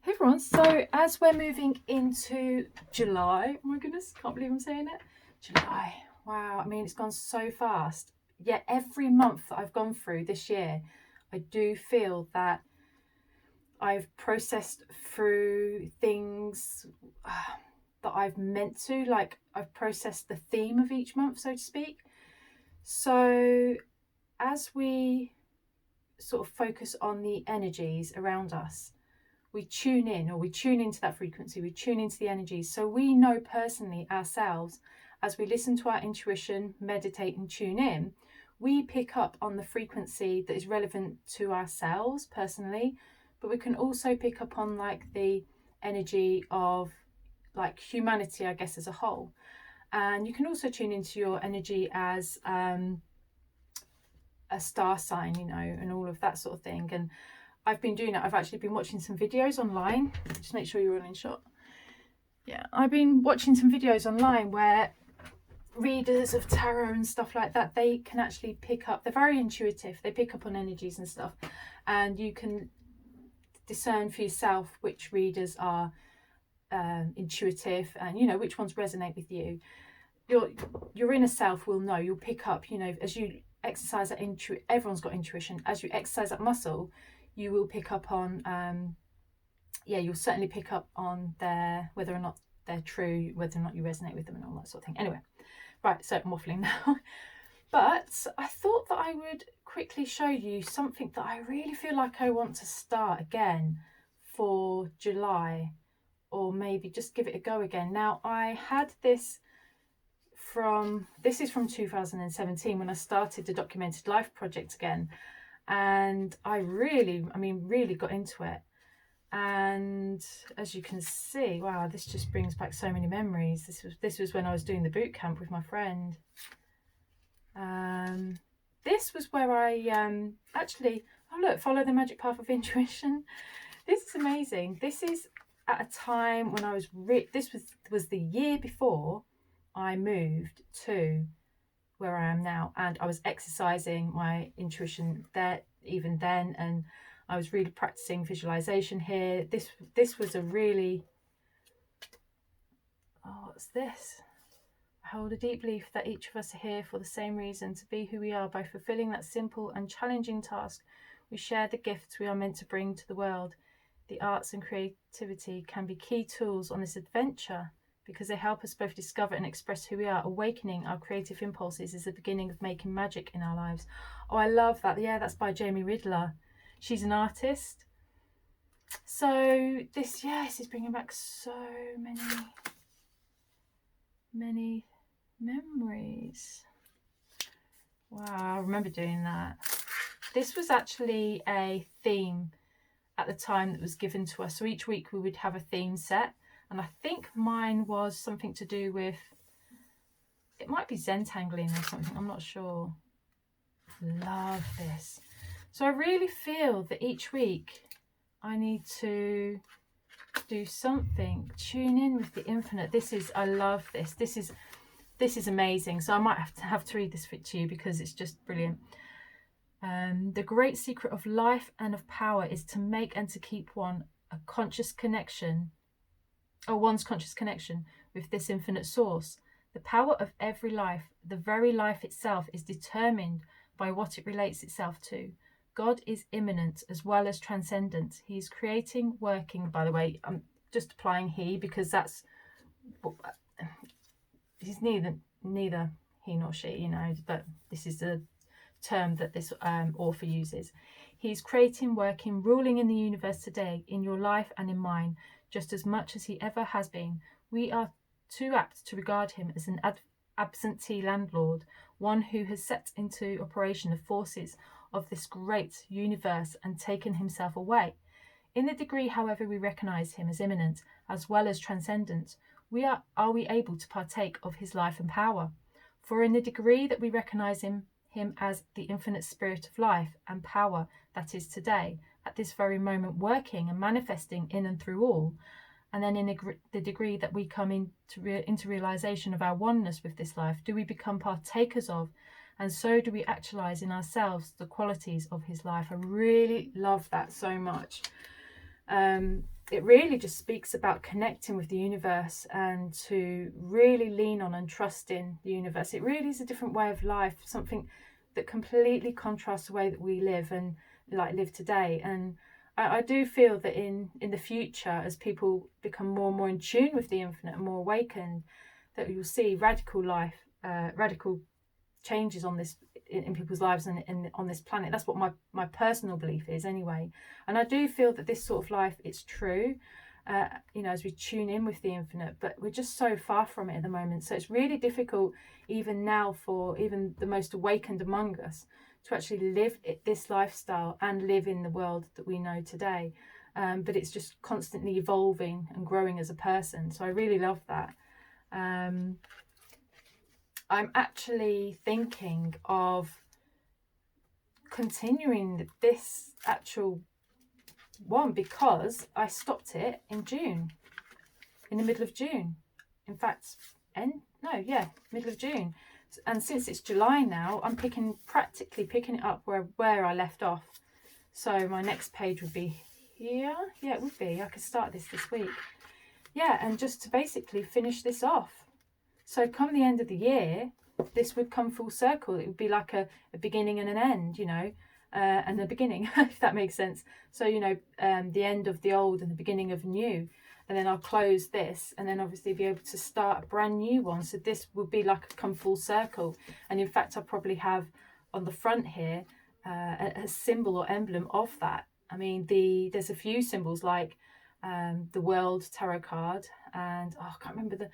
Hey everyone, so as we're moving into July, oh my goodness, can't believe I'm saying it. July, wow, I mean, it's gone so fast. Yet every month that I've gone through this year, I do feel that I've processed through things that I've meant to, like I've processed the theme of each month, so to speak. So as we sort of focus on the energies around us, we tune in, or we tune into that frequency, we tune into the energies. So we know personally ourselves, as we listen to our intuition, meditate and tune in, we pick up on the frequency that is relevant to ourselves personally, but we can also pick up on like the energy of like humanity, I guess, as a whole. And you can also tune into your energy as a star sign, you know, and all of that sort of thing. And I've been doing it. I've actually been watching some videos online. Just make sure you're all in shot. Yeah, I've been watching some videos online where readers of tarot and stuff like that, they can actually pick up, they're very intuitive, they pick up on energies and stuff, and you can discern for yourself which readers are intuitive and, you know, which ones resonate with you. Your inner self will know. You'll pick up, you know, as you exercise that everyone's got intuition. As you exercise that muscle, you will pick up on you'll certainly pick up on whether or not they're true, whether or not you resonate with them and all that sort of thing. Anyway, right, so I'm waffling now. But I thought that I would quickly show you something that I really feel like I want to start again for July, or maybe just give it a go again. Now, I had this is from 2017 when I started the Documented Life project again, and I really got into it. And as you can see, wow, this just brings back so many memories. This was when I was doing the boot camp with my friend. This was where I actually, oh look, follow the magic path of intuition. This is amazing. This is at a time when I was this was the year before I moved to where I am now, and I was exercising my intuition there even then, and I was really practicing visualization here. This was a really, oh, what's this? I hold a deep belief that each of us are here for the same reason, to be who we are. By fulfilling that simple and challenging task, we share the gifts we are meant to bring to the world. The arts and creativity can be key tools on this adventure because they help us both discover and express who we are. Awakening our creative impulses is the beginning of making magic in our lives. Oh, I love that. Yeah, that's by Jamie Ridler. She's an artist. So this is bringing back so many memories. Wow, I remember doing that. This was actually a theme at the time that was given to us. So each week we would have a theme set, and I think mine was something to do with, it might be Zentangling or something, I'm not sure. Love this. So I really feel that each week I need to do something, tune in with the infinite. I love this. This is amazing. So I might have to read this to you because it's just brilliant. The great secret of life and of power is to make and to keep one's conscious connection with this infinite source. The power of every life, the very life itself, is determined by what it relates itself to. God is immanent as well as transcendent. He is creating, working. By the way, I'm just applying he because he's neither he nor she, you know, but this is the term that this author uses. He's creating, working, ruling in the universe today, in your life and in mine, just as much as he ever has been. We are too apt to regard him as an absentee landlord, one who has set into operation the forces of this great universe and taken himself away. In the degree, however, we recognize him as immanent as well as transcendent, are we able to partake of his life and power? For in the degree that we recognize him as the infinite spirit of life and power that is today, at this very moment, working and manifesting in and through all, and then in the degree that we come into realization of our oneness with this life, do we become partakers of, and so do we actualize in ourselves the qualities of his life. I really love that so much. it really just speaks about connecting with the universe and to really lean on and trust in the universe. It really is a different way of life, something that completely contrasts the way that we live and live today. And I do feel that in the future, as people become more and more in tune with the infinite and more awakened, that you'll see radical changes on this in people's lives and on this planet. That's what my personal belief is anyway. And I do feel that this sort of life, it's true, as we tune in with the infinite, but we're just so far from it at the moment. So it's really difficult even now for even the most awakened among us to actually live this lifestyle and live in the world that we know today. But it's just constantly evolving and growing as a person. So I really love that. I'm actually thinking of continuing this actual one because I stopped it in June, in the middle of June. In fact, middle of June. And since it's July now, I'm practically picking it up where I left off. So my next page would be here. Yeah, it would be. I could start this week. Yeah, and just to basically finish this off. So come the end of the year, this would come full circle. It would be like a beginning and an end, and the beginning, if that makes sense. So, the end of the old and the beginning of new. And then I'll close this and then obviously be able to start a brand new one. So this will be like a come full circle. And in fact, I'll probably have on the front here a symbol or emblem of that. I mean, there's a few symbols like the World Tarot card, and I can't remember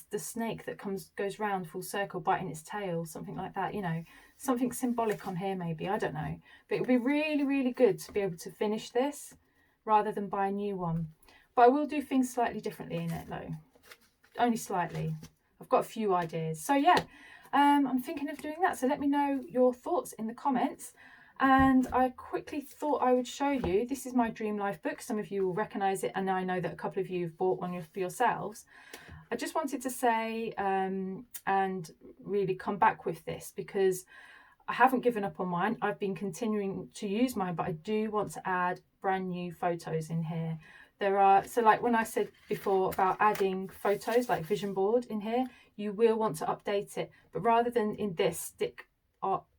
the snake that goes round full circle biting its tail, something like that, something symbolic on here maybe, I don't know. But it would be really, really good to be able to finish this rather than buy a new one. But I will do things slightly differently in it though, only slightly. I've got a few ideas. So yeah, I'm thinking of doing that. So let me know your thoughts in the comments. And I quickly thought I would show you, this is my Dream Life book. Some of you will recognise it, and I know that a couple of you have bought one for yourselves. I just wanted to say and really come back with this because I haven't given up on mine. I've been continuing to use mine, but I do want to add brand new photos in here. So like when I said before about adding photos like vision board in here, you will want to update it. But rather than in this, stick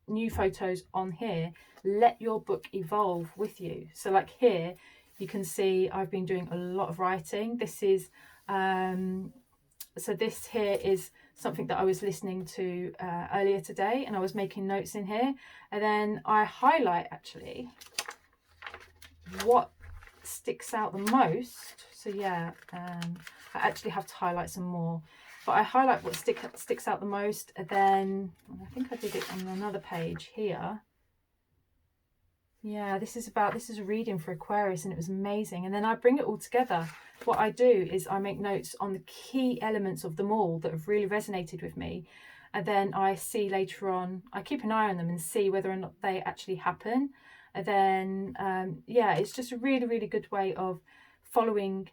new photos on here, let your book evolve with you. So like here, you can see I've been doing a lot of writing. This is, so this here is something that I was listening to earlier today, and I was making notes in here. And then I highlight actually what sticks out the most. So yeah, I actually have to highlight some more, but I highlight what sticks out the most, and then I think I did it on another page here. Yeah, this is a reading for Aquarius, and it was amazing. And then I bring it all together. What I do is I make notes on the key elements of them all that have really resonated with me, and then I see later on, I keep an eye on them and see whether or not they actually happen. And then yeah, it's just a really, really good way of following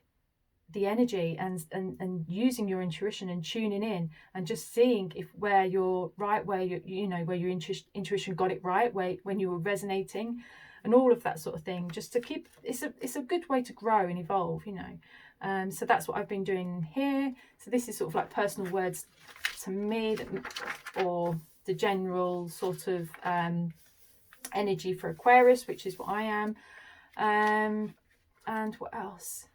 the energy and using your intuition and tuning in and just seeing where you're right, where where your intuition got it right, when you were resonating, and all of that sort of thing. Just to keep, it's a good way to grow and evolve, so that's what I've been doing here. So this is sort of like personal words to me, or the general sort of energy for Aquarius, which is what I am. And what else?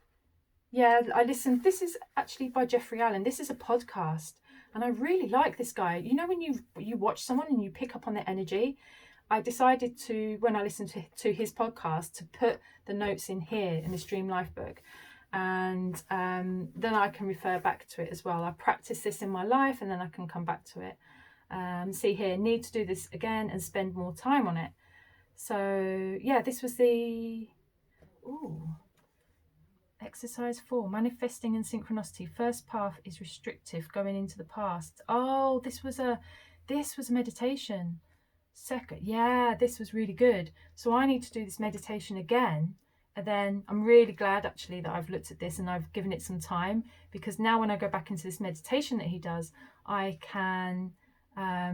Yeah, I listened. This is actually by Jeffrey Allen. This is a podcast, and I really like this guy. When you watch someone and you pick up on their energy, I decided to, when I listened to his podcast, to put the notes in here in this Dream Life book, and then I can refer back to it as well. I practice this in my life, and then I can come back to it. See here, need to do this again and spend more time on it. So yeah, this was the exercise 4, manifesting and synchronicity. First path is restrictive, going into the past. Oh, this was a meditation. Second, yeah, this was really good. So I need to do this meditation again, and then I'm really glad actually that I've looked at this and I've given it some time, because now when I go back into this meditation that he does, I can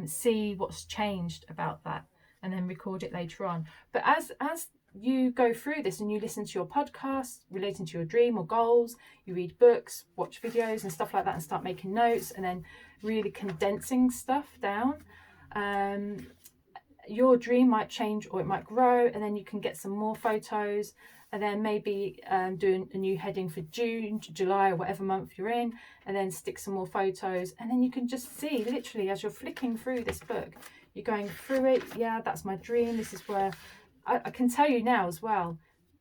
see what's changed about that and then record it later on. But as you go through this and you listen to your podcasts relating to your dream or goals, you read books, watch videos and stuff like that, and start making notes and then really condensing stuff down, your dream might change or it might grow, and then you can get some more photos, and then maybe do a new heading for June, July, or whatever month you're in, and then stick some more photos, and then you can just see literally as you're flicking through this book, you're going through it. Yeah, that's my dream. This is where I can tell you now as well,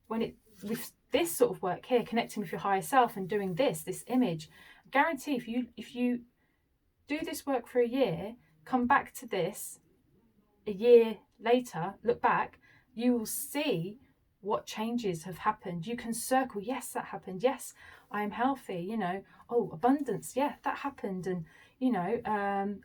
when with this sort of work here, connecting with your higher self and doing this image, I guarantee if you do this work for a year, come back to this a year later, look back, you will see what changes have happened. You can circle, yes, that happened. Yes, I am healthy, you know. Oh, abundance, yeah, that happened. And, you know,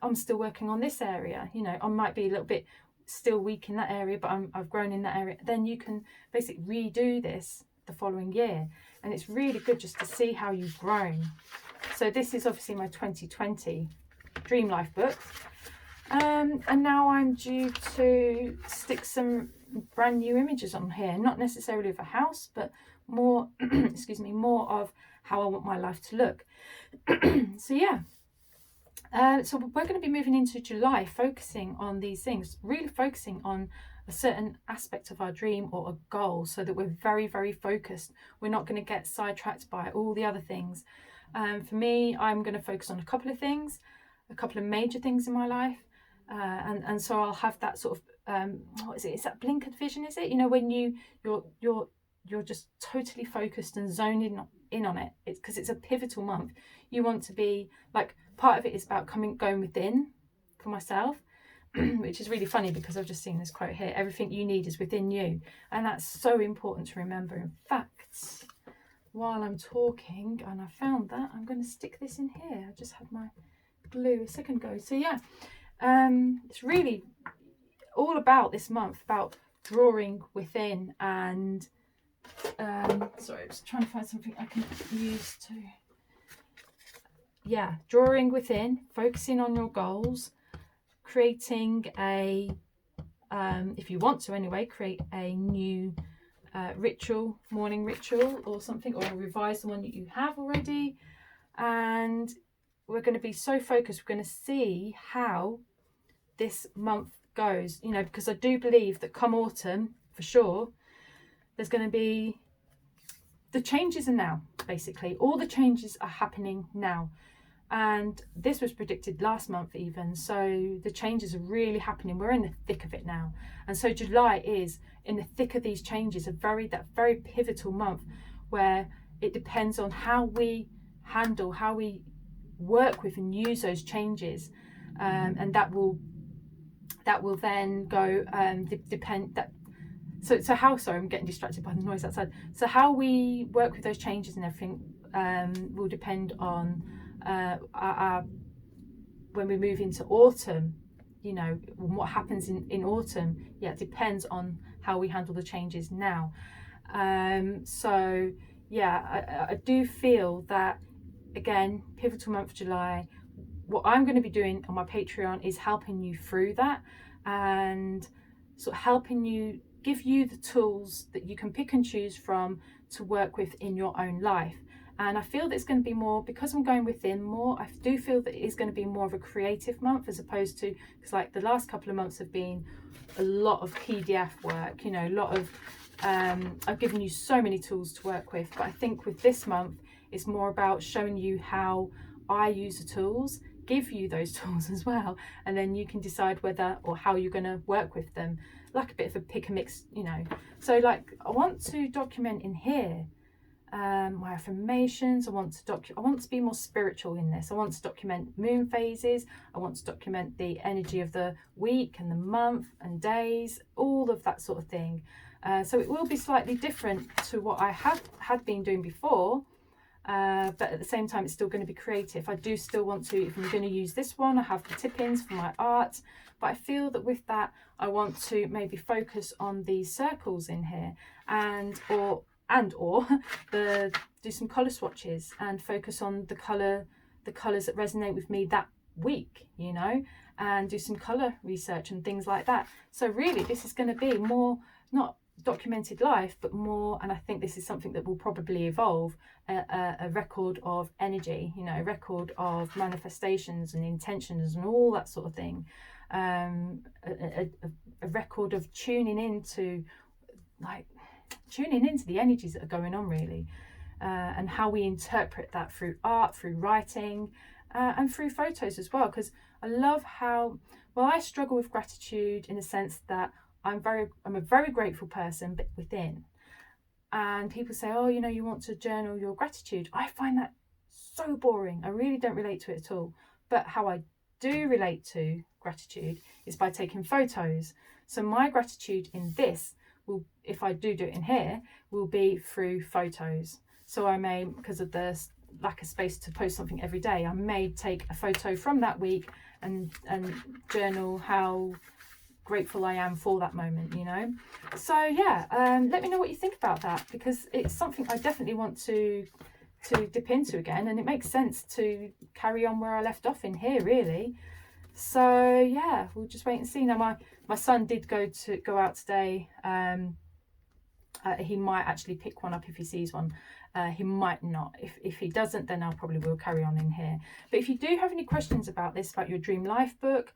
I'm still working on this area. You know, I might be a little bit still weak in that area, but I've grown in that area. Then you can basically redo this the following year. And it's really good just to see how you've grown. So this is obviously my 2020 Dream Life book. And now I'm due to stick some brand new images on here, not necessarily of a house, but more excuse me, more of how I want my life to look. So yeah, so we're going to be moving into July, focusing on these things, really focusing on a certain aspect of our dream or a goal, so that we're very, very focused. We're not going to get sidetracked by all the other things. For me, I'm going to focus on a couple of things, a couple of major things in my life. And so I'll have that sort of what is it? It's that blinkered vision, is it? You know, when you're just totally focused and zoned in on it. It's because it's a pivotal month. You want to be like, part of it is about going within for myself, which is really funny because I've just seen this quote here: everything you need is within you, and that's so important to remember. In fact, while I'm talking and I found that, I'm going to stick this in here. I just had my glue a second ago. So yeah. It's really all about this month, about drawing within, and sorry, I was trying to find something I can use to, yeah, drawing within, focusing on your goals, creating a if you want to anyway, create a new ritual, morning ritual or something, or revise the one that you have already. And we're going to be so focused, we're going to see how this month goes, you know, because I do believe that come autumn, for sure, there's going to be, the changes are now, basically. All the changes are happening now. And this was predicted last month even. So the changes are really happening. We're in the thick of it now. And so July is in the thick of these changes, that very pivotal month where it depends on how we handle, how we work with and use those changes. And that will then go depend that. So how, sorry, I'm getting distracted by the noise outside. So how we work with those changes and everything will depend on our when we move into autumn, you know, what happens in autumn. Yeah, it depends on how we handle the changes now. So yeah, I do feel that, again, pivotal month July. What I'm going to be doing on my Patreon is helping you through that, and sort of helping you, give you the tools that you can pick and choose from to work with in your own life. And I feel that it's going to be more, because I'm going within more, I do feel that it is going to be more of a creative month, as opposed to, because like the last couple of months have been a lot of PDF work, you know, a lot of, I've given you so many tools to work with. But I think with this month, it's more about showing you how I use the tools, give you those tools as well, and then you can decide whether or how you're going to work with them, like a bit of a pick and mix, you know. So like, I want to document in here my affirmations. I want to be more spiritual in this. I want to document moon phases. I want to document the energy of the week and the month and days, all of that sort of thing. So it will be slightly different to what I had been doing before. But at the same time, it's still going to be creative. I do still want to, if I'm going to use this one, I have the tip-ins for my art. But I feel that with that, I want to maybe focus on these circles in here, or do some colour swatches and focus on the colours that resonate with me that week, you know, and do some colour research and things like that. So really, this is going to be more, not documented life, but more, and I think this is something that will probably evolve, a record of energy, you know, a record of manifestations and intentions and all that sort of thing. A record of tuning into the energies that are going on, really, and how we interpret that through art, through writing, and through photos as well. Because I love how, well, I struggle with gratitude in the sense that I'm a very grateful person, but within. And people say, oh, you know, you want to journal your gratitude. I find that so boring. I really don't relate to it at all. But how I do relate to gratitude is by taking photos. So my gratitude in this will, if I do it in here, will be through photos. So I may, because of the lack of space to post something every day, I may take a photo from that week and journal how grateful I am for that moment, you know. So yeah, let me know what you think about that, because it's something I definitely want to dip into again, and it makes sense to carry on where I left off in here, really. So yeah, we'll just wait and see. Now my son did go out today. He might actually pick one up if he sees one. He might not. If he doesn't, then I probably will carry on in here. But if you do have any questions about this, about your dream life book,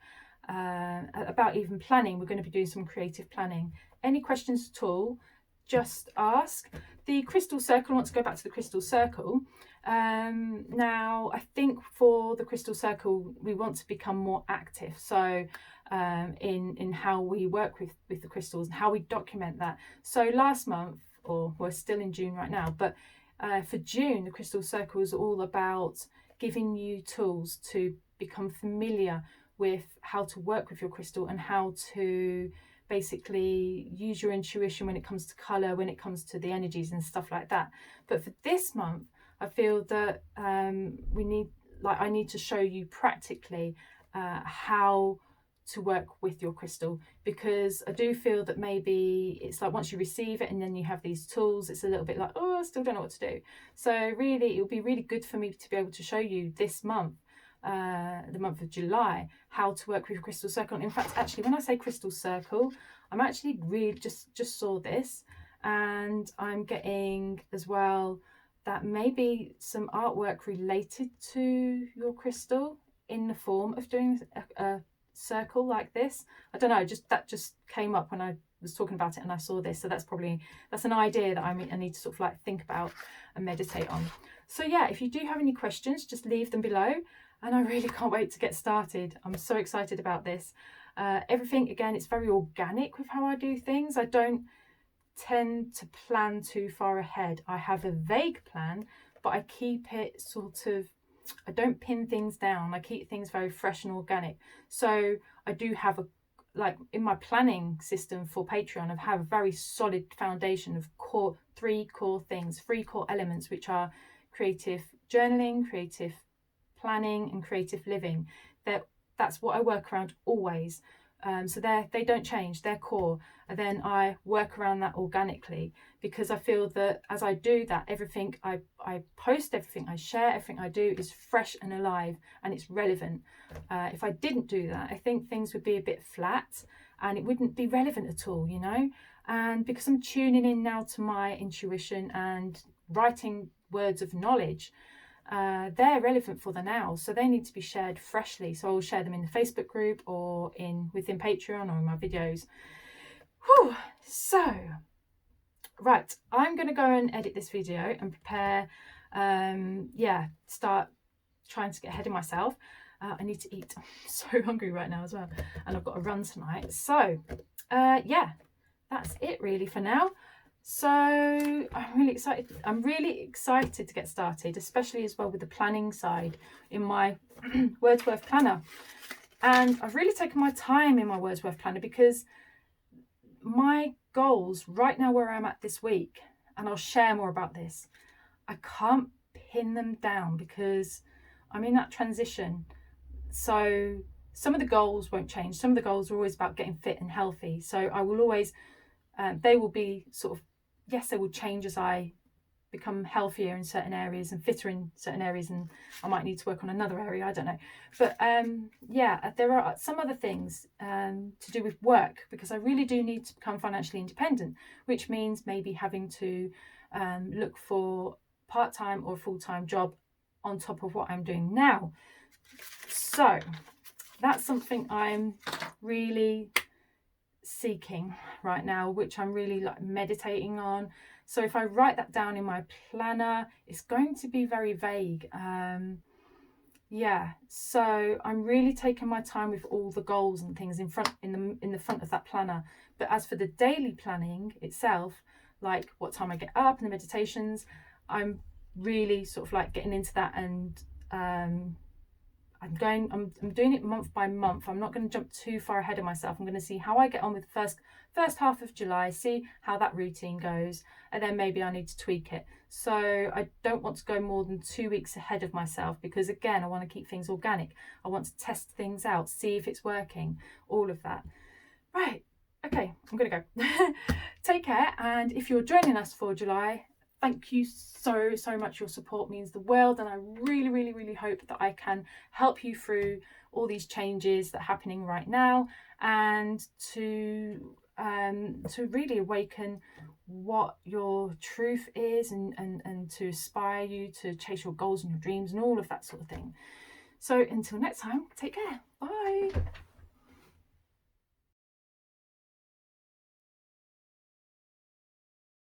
about even planning, we're going to be doing some creative planning. Any questions at all, just ask. The crystal circle, I want to go back to the crystal circle. Now, I think for the crystal circle, we want to become more active. So in how we work with the crystals and how we document that. So last month, or we're still in June right now, but for June, the crystal circle is all about giving you tools to become familiar with how to work with your crystal and how to basically use your intuition when it comes to colour, when it comes to the energies and stuff like that. But for this month, I feel that I need to show you practically how to work with your crystal, because I do feel that maybe it's like once you receive it and then you have these tools, it's a little bit like, oh, I still don't know what to do. So really, it would be really good for me to be able to show you this month, the month of July, how to work with your crystal circle. In fact, actually, when I say crystal circle, I'm actually really just saw this, and I'm getting as well that maybe some artwork related to your crystal in the form of doing a circle like this. I don't know, that just came up when I was talking about it and I saw this. So that's an idea that I need to sort of like think about and meditate on. So yeah, if you do have any questions, just leave them below, and I really can't wait to get started. I'm so excited about this. Everything, again, it's very organic with how I do things. I don't tend to plan too far ahead. I have a vague plan, but I keep it sort of, I don't pin things down. I keep things very fresh and organic. So I do have in my planning system for Patreon, I have a very solid foundation of three core elements, which are creative journaling, creative planning, and creative living. That's what I work around always. So they don't change, they're core. And then I work around that organically, because I feel that as I do that, everything I post, everything I share, everything I do is fresh and alive, and it's relevant. If I didn't do that, I think things would be a bit flat and it wouldn't be relevant at all, you know. And because I'm tuning in now to my intuition and writing words of knowledge, they're relevant for the now, so they need to be shared freshly. So I'll share them in the Facebook group or within Patreon or in my videos. Whew. So right, I'm going to go and edit this video and prepare, start trying to get ahead of myself. I need to eat. I'm so hungry right now as well, and I've got a run tonight. So yeah, that's it really for now. So I'm really excited to get started, especially as well with the planning side in my Wordsworth planner. And I've really taken my time in my Wordsworth planner, because my goals right now, where I'm at this week, and I'll share more about this, I can't pin them down because I'm in that transition. So some of the goals won't change. Some of the goals are always about getting fit and healthy. So I will always, they will be sort of, yes, they will change as I become healthier in certain areas and fitter in certain areas, and I might need to work on another area, I don't know. But yeah, there are some other things to do with work, because I really do need to become financially independent, which means maybe having to look for part-time or full-time job on top of what I'm doing now. So that's something I'm really seeking right now, which I'm really like meditating on. So if I write that down in my planner, it's going to be very vague. Yeah, so I'm really taking my time with all the goals and things in the front of that planner. But as for the daily planning itself, like what time I get up and the meditations, I'm really sort of like getting into that, and I'm doing it month by month. I'm not going to jump too far ahead of myself. I'm going to see how I get on with the first half of July, see how that routine goes, and then maybe I need to tweak it. So I don't want to go more than 2 weeks ahead of myself, because again, I want to keep things organic. I want to test things out, see if it's working, all of that. Right, okay, I'm going to go. Take care, and if you're joining us for July, thank you so much. Your support means the world, and I really hope that I can help you through all these changes that are happening right now, and to really awaken what your truth is, and to inspire you to chase your goals and your dreams and all of that sort of thing. So until next time, take care.